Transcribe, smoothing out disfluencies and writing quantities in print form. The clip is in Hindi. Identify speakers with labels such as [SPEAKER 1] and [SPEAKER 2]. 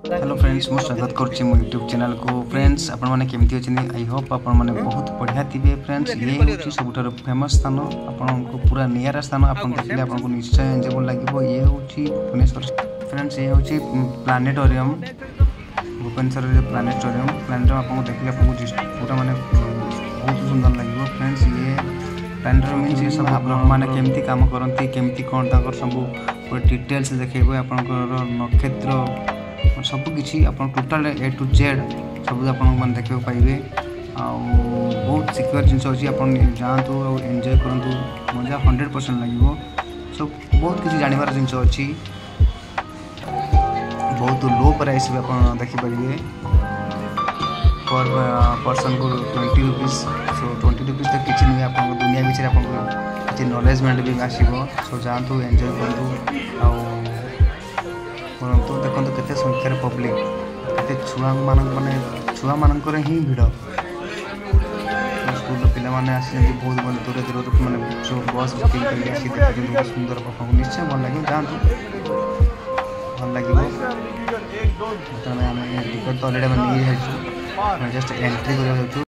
[SPEAKER 1] हेलो फ्रेंड्स मु स्वागत करछि मो यूट्यूब चैनल को। फ्रेंड्स आपण माने केमति अछिनि आई होप आपण माने बहुत बढ़िया थिबे। फ्रेंड्स ये होछि सबुठार फेमस स्थान, आपण को पूरा नियारा स्थान आपण देखले आपण को निश्चय एन्जॉयबल लागिवो। ये होछि भुवनेश्वर। फ्रेंड्स ये होछि प्लानेटोरियम, भुवनेश्वर रे प्लानेटोरियम आपण को देखले आपण को पूरा माने बहुत सुंदर लागिवो। फ्रेंड्स ये प्लानेटोरियम मींस ये सब आप लोग माने केमति काम करंती, केमति कोन ताकर सब पूरा डिटेल्स देखेबो। आपण को नक्षत्र सबकि आप टोटाल ए टू जेड सब आप देखा पाइबे। बहुत सिक्योर जिन अच्छी आप जातु एंजॉय करूँ, मजा 100% लगे। सब बहुत किसी जानवर जिन अच्छी, बहुत लो प्राइस भी आप देखिपारे। पर पर्सन को 20 रुपीज। सो 20 रुपीज तो किसी नहीं, आप दुनिया विषय आप नॉलेजमेंट भी आसो। सो जातु एंजॉय करूँ परंतु देखो केते संख्यार पब्लिक, केते छुआ माने छुआ मानकर ही भिड़। स्कूल पिला माने आसी बहुत दूर दूर माने बस बुकिंग करके आसी देखते सुंदर पाखक निश्चय भल लगे। जातु भल लगे। टिकट तो अलरेडी नहीं जस्ट एंट्री कर।